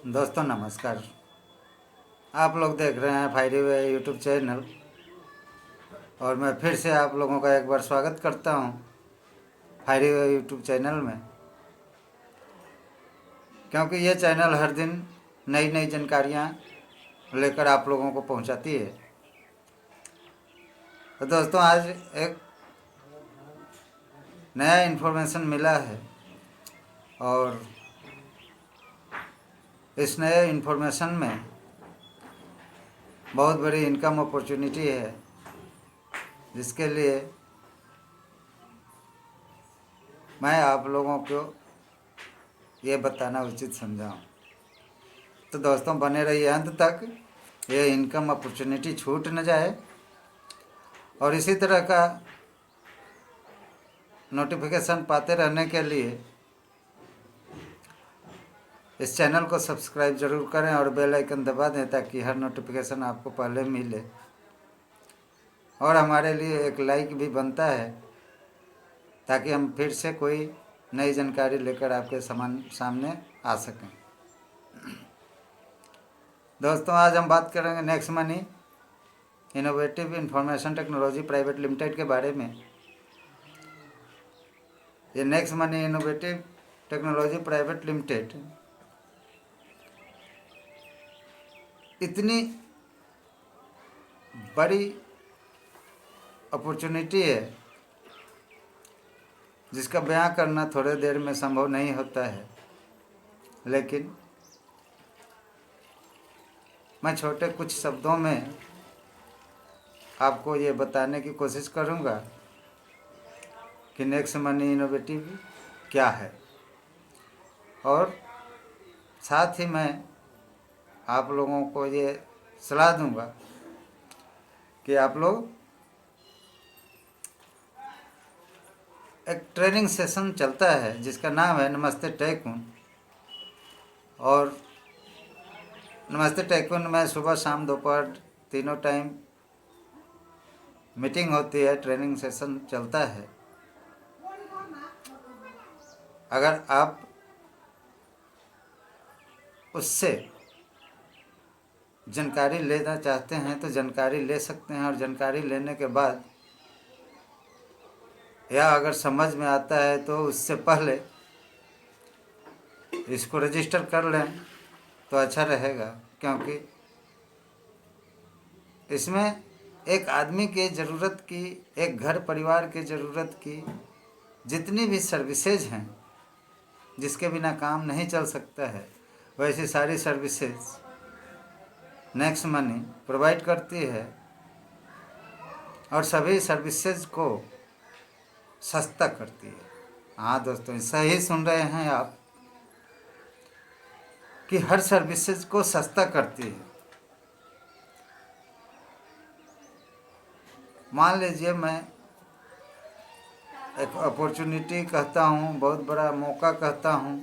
दोस्तों नमस्कार। आप लोग देख रहे हैं फायरी वे यूट्यूब चैनल और मैं फिर से आप लोगों का एक बार स्वागत करता हूं फायरी वे यूट्यूब चैनल में, क्योंकि ये चैनल हर दिन नई नई जानकारियां लेकर आप लोगों को पहुंचाती है। तो दोस्तों आज एक नया इन्फॉर्मेशन मिला है और इस नए इन्फॉर्मेशन में बहुत बड़ी इनकम अपॉर्चुनिटी है, जिसके लिए मैं आप लोगों को ये बताना उचित समझा हूँ। तो दोस्तों बने रहिए अंत तक, ये इनकम अपॉर्चुनिटी छूट न जाए। और इसी तरह का नोटिफिकेशन पाते रहने के लिए इस चैनल को सब्सक्राइब ज़रूर करें और बेल आइकन दबा दें ताकि हर नोटिफिकेशन आपको पहले मिले। और हमारे लिए एक लाइक भी बनता है ताकि हम फिर से कोई नई जानकारी लेकर आपके सामने आ सकें। दोस्तों आज हम बात करेंगे next money innovative information technology private limited के बारे में। ये next money innovative technology private limited इतनी बड़ी अपॉर्चुनिटी है जिसका बयां करना थोड़े देर में संभव नहीं होता है, लेकिन मैं छोटे कुछ शब्दों में आपको ये बताने की कोशिश करूँगा कि नेक्स्ट मनी इनोवेटिव क्या है। और साथ ही मैं आप लोगों को ये सलाह दूंगा कि आप लोग एक ट्रेनिंग सेशन चलता है जिसका नाम है नमस्ते टैकून। और नमस्ते टैकून में सुबह शाम दोपहर तीनों टाइम मीटिंग होती है, ट्रेनिंग सेशन चलता है। अगर आप उससे जानकारी लेना चाहते हैं तो जानकारी ले सकते हैं, और जानकारी लेने के बाद या अगर समझ में आता है तो उससे पहले इसको रजिस्टर कर लें तो अच्छा रहेगा, क्योंकि इसमें एक आदमी की ज़रूरत की, एक घर परिवार की ज़रूरत की जितनी भी सर्विसेज हैं जिसके बिना काम नहीं चल सकता है, वैसी सारी सर्विसेज नेक्स्ट मनी प्रोवाइड करती है। और सभी सर्विसेज को सस्ता करती है। हाँ दोस्तों सही सुन रहे हैं आप कि हर सर्विसेज को सस्ता करती है। मान लीजिए मैं एक अपॉर्चुनिटी कहता हूँ, बहुत बड़ा मौका कहता हूँ।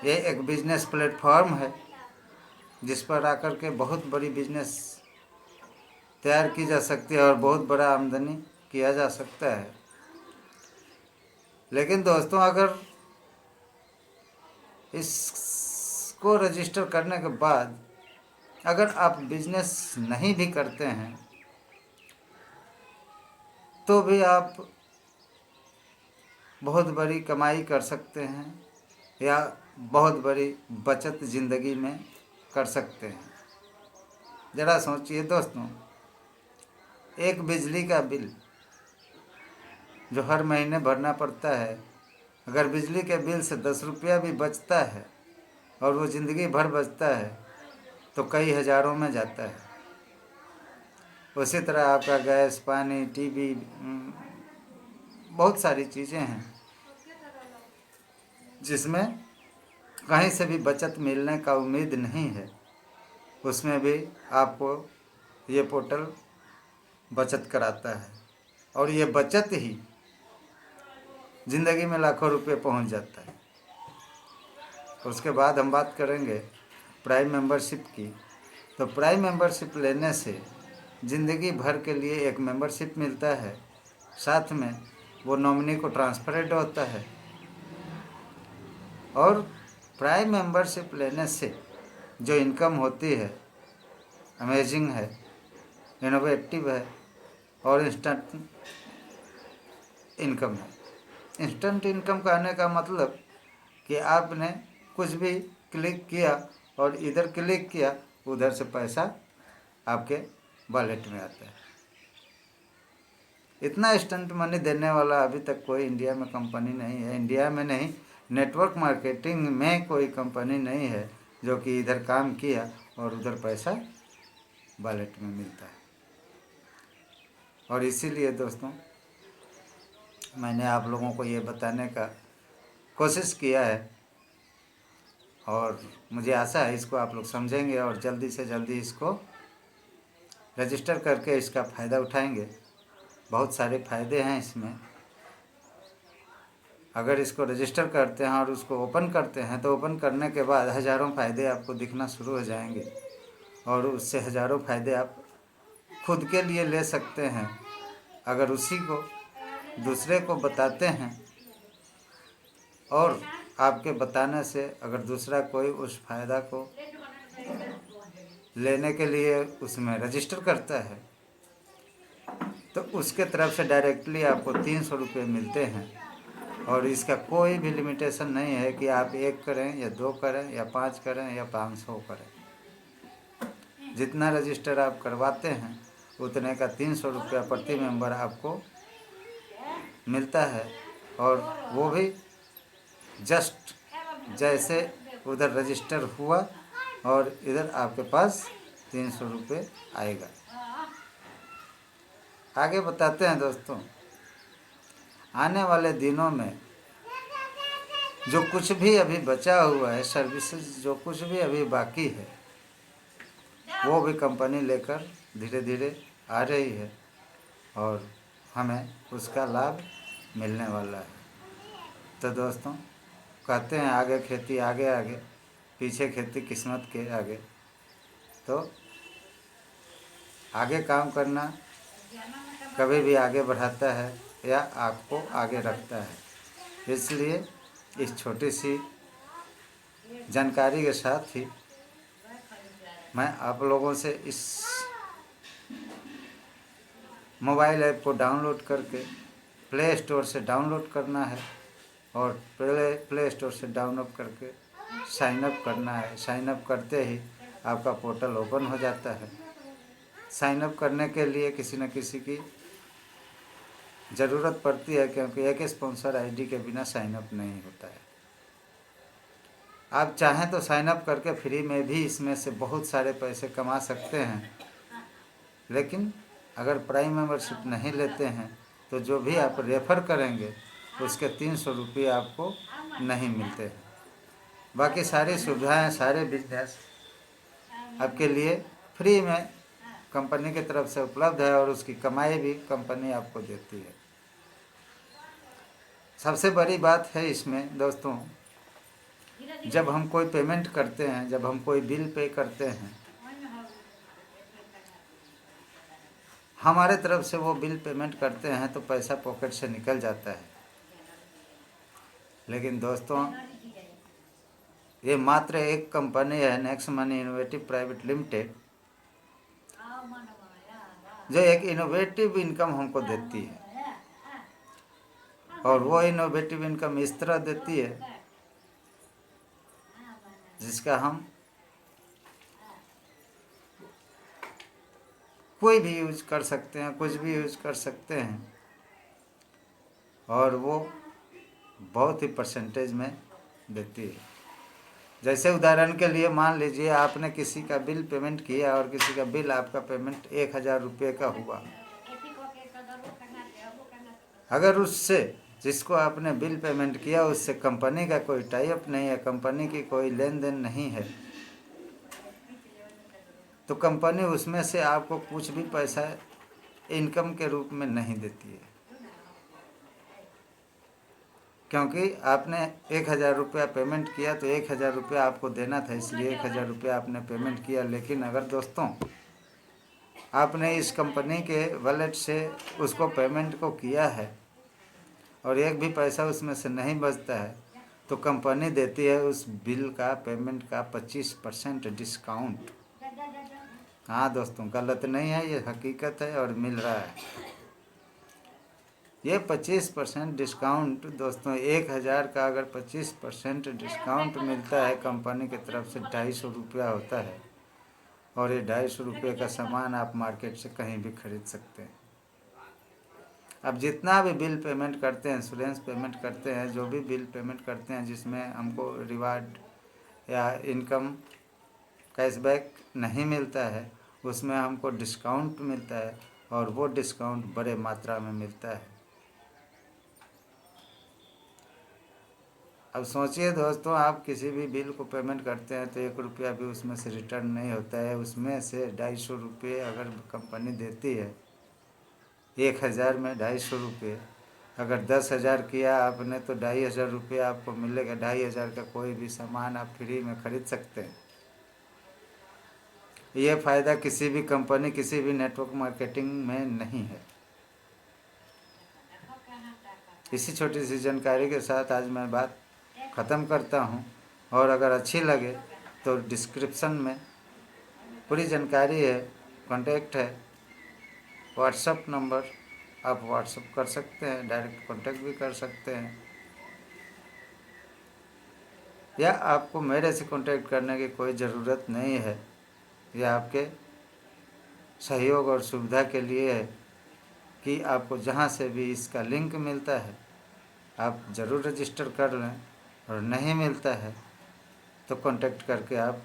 ये एक बिजनेस प्लेटफॉर्म है जिस पर आकर के बहुत बड़ी बिजनेस तैयार की जा सकती है और बहुत बड़ा आमदनी किया जा सकता है। लेकिन दोस्तों अगर इसको रजिस्टर करने के बाद अगर आप बिजनेस नहीं भी करते हैं तो भी आप बहुत बड़ी कमाई कर सकते हैं या बहुत बड़ी बचत ज़िंदगी में कर सकते हैं। ज़रा सोचिए दोस्तों, एक बिजली का बिल जो हर महीने भरना पड़ता है, अगर बिजली के बिल से 10 रुपया भी बचता है और वो ज़िंदगी भर बचता है तो कई हज़ारों में जाता है। उसी तरह आपका गैस, पानी, टीवी, बहुत सारी चीज़ें हैं जिसमें कहीं से भी बचत मिलने का उम्मीद नहीं है, उसमें भी आपको ये पोर्टल बचत कराता है। और ये बचत ही ज़िंदगी में लाखों रुपए पहुंच जाता है। उसके बाद हम बात करेंगे प्राइम मेंबरशिप की। तो प्राइम मेंबरशिप लेने से ज़िंदगी भर के लिए एक मेंबरशिप मिलता है, साथ में वो नॉमिनी को ट्रांसफरेंट होता है। और प्राइम मेंबरशिप लेने से जो इनकम होती है अमेजिंग है, इनोवेटिव है और इंस्टेंट इनकम है। इंस्टेंट इनकम कहने का मतलब कि आपने कुछ भी क्लिक किया और इधर क्लिक किया, उधर से पैसा आपके वॉलेट में आता है। इतना इंस्टेंट मनी देने वाला अभी तक कोई इंडिया में कंपनी नहीं है। इंडिया में नहीं, नेटवर्क मार्केटिंग में कोई कंपनी नहीं है जो कि इधर काम किया और उधर पैसा वॉलेट में मिलता है। और इसीलिए दोस्तों मैंने आप लोगों को ये बताने का कोशिश किया है और मुझे आशा है इसको आप लोग समझेंगे और जल्दी से जल्दी इसको रजिस्टर करके इसका फ़ायदा उठाएंगे। बहुत सारे फ़ायदे हैं इसमें। अगर इसको रजिस्टर करते हैं और उसको ओपन करते हैं तो ओपन करने के बाद हज़ारों फ़ायदे आपको दिखना शुरू हो जाएंगे और उससे हज़ारों फ़ायदे आप खुद के लिए ले सकते हैं। अगर उसी को दूसरे को बताते हैं और आपके बताने से अगर दूसरा कोई उस फ़ायदा को लेने के लिए उसमें रजिस्टर करता है तो उसके तरफ से डायरेक्टली आपको 300 रुपये मिलते हैं। और इसका कोई भी लिमिटेशन नहीं है कि आप 1 करें या 2 करें या 5 करें या 500 करें। जितना रजिस्टर आप करवाते हैं उतने का 300 रुपया प्रति मेंबर आपको मिलता है। और वो भी जस्ट जैसे उधर रजिस्टर हुआ और इधर आपके पास 300 रुपये आएगा। आगे बताते हैं दोस्तों, आने वाले दिनों में जो कुछ भी अभी बचा हुआ है सर्विसेज, जो कुछ भी अभी बाकी है, वो भी कंपनी लेकर धीरे धीरे आ रही है और हमें उसका लाभ मिलने वाला है। तो दोस्तों कहते हैं आगे खेती आगे आगे, पीछे खेती किस्मत के आगे। तो आगे काम करना कभी भी आगे बढ़ाता है या आपको आगे रखता है। इसलिए इस छोटी सी जानकारी के साथ ही मैं आप लोगों से इस मोबाइल ऐप को डाउनलोड करके प्ले स्टोर से डाउनलोड करना है और प्ले स्टोर से डाउनलोड करके साइन अप करना है। साइन अप करते ही आपका पोर्टल ओपन हो जाता है। साइन अप करने के लिए किसी न किसी की ज़रूरत पड़ती है क्योंकि एक स्पॉन्सर आईडी के बिना साइन अप नहीं होता है। आप चाहें तो साइन अप करके फ्री में भी इसमें से बहुत सारे पैसे कमा सकते हैं, लेकिन अगर प्राइम मेंबरशिप नहीं लेते हैं तो जो भी आप रेफ़र करेंगे उसके 300 रुपये आपको नहीं मिलते हैं। बाकी सारी सुविधाएं, सारे बिजनेस आपके लिए फ्री में कंपनी की तरफ से उपलब्ध है और उसकी कमाई भी कंपनी आपको देती है। सबसे बड़ी बात है इसमें दोस्तों, जब हम कोई पेमेंट करते हैं, जब हम कोई बिल पे करते हैं, हमारे तरफ से वो बिल पेमेंट करते हैं तो पैसा पॉकेट से निकल जाता है। लेकिन दोस्तों ये मात्र एक कंपनी है, next money innovative private limited, जो एक इनोवेटिव इनकम हमको देती है। और वो इनोवेटिव इनकम इस तरह देती है जिसका हम कोई भी यूज कर सकते हैं, कुछ भी यूज कर सकते हैं और वो बहुत ही परसेंटेज में देती है। जैसे उदाहरण के लिए मान लीजिए आपने किसी का बिल पेमेंट किया और किसी का बिल आपका पेमेंट 1000 रुपये का हुआ। अगर उससे जिसको आपने बिल पेमेंट किया उससे कंपनी का कोई टाई अप नहीं है, कंपनी की कोई लेन देन नहीं है, तो कंपनी उसमें से आपको कुछ भी पैसा इनकम के रूप में नहीं देती है, क्योंकि आपने 1000 रुपया पेमेंट किया तो 1000 रुपया आपको देना था, इसलिए 1000 रुपया आपने पेमेंट किया। लेकिन अगर दोस्तों आपने इस कंपनी के वॉलेट से उसको पेमेंट को किया है और एक भी पैसा उसमें से नहीं बचता है, तो कंपनी देती है उस बिल का पेमेंट का 25% डिस्काउंट। हाँ दोस्तों, गलत नहीं है, ये हकीकत है और मिल रहा है। ये 25% डिस्काउंट दोस्तों, 1,000 का अगर 25% डिस्काउंट मिलता है कंपनी की तरफ से, 250 रुपया होता है। और ये 250 रुपये का सामान आप मार्केट से कहीं भी खरीद सकते हैं। अब जितना भी बिल पेमेंट करते हैं, इंश्योरेंस पेमेंट करते हैं, जो भी बिल पेमेंट करते हैं जिसमें हमको रिवार्ड या इनकम कैशबैक नहीं मिलता है, उसमें हमको डिस्काउंट मिलता है, और वो डिस्काउंट बड़े मात्रा में मिलता है। अब सोचिए दोस्तों, आप किसी भी बिल को पेमेंट करते हैं तो 1 रुपया भी उसमें से रिटर्न नहीं होता है। उसमें से 250 रुपये अगर कंपनी देती है, 1,000 में 250 रुपये, अगर 10,000 किया आपने तो 2,500 रुपये आपको मिलेगा। 2,500 का कोई भी सामान आप फ्री में खरीद सकते हैं। ये फ़ायदा किसी भी कंपनी, किसी भी नेटवर्क मार्केटिंग में नहीं है। इसी छोटी सी जानकारी के साथ आज मैं बात ख़त्म करता हूँ, और अगर अच्छी लगे तो डिस्क्रिप्शन में पूरी जानकारी है, कॉन्टैक्ट है, व्हाट्सअप नंबर, आप व्हाट्सअप कर सकते हैं, डायरेक्ट कॉन्टैक्ट भी कर सकते हैं, या आपको मेरे से कॉन्टैक्ट करने की कोई ज़रूरत नहीं है। यह आपके सहयोग और सुविधा के लिए है कि आपको जहाँ से भी इसका लिंक मिलता है आप ज़रूर रजिस्टर कर लें, और नहीं मिलता है तो कांटेक्ट करके आप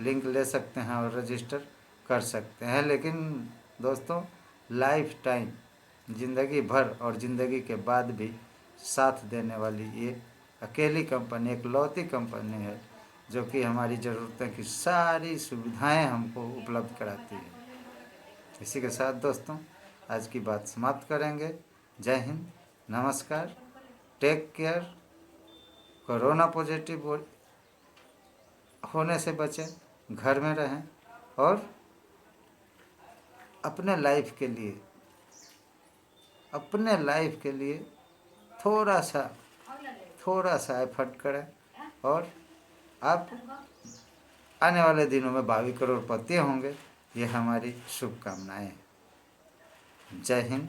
लिंक ले सकते हैं और रजिस्टर कर सकते हैं। लेकिन दोस्तों, लाइफ टाइम, ज़िंदगी भर और ज़िंदगी के बाद भी साथ देने वाली ये अकेली कंपनी, एक लौती कंपनी है जो कि हमारी ज़रूरतों की सारी सुविधाएं हमको उपलब्ध कराती है। इसी के साथ दोस्तों आज की बात समाप्त करेंगे। जय हिंद, नमस्कार, टेक केयर। कोरोना पॉजिटिव होने से बचें, घर में रहें, और अपने लाइफ के लिए थोड़ा सा एफर्ट करें, और आप आने वाले दिनों में 22 करोड़पति होंगे। ये हमारी शुभकामनाएं हैं। जय हिंद,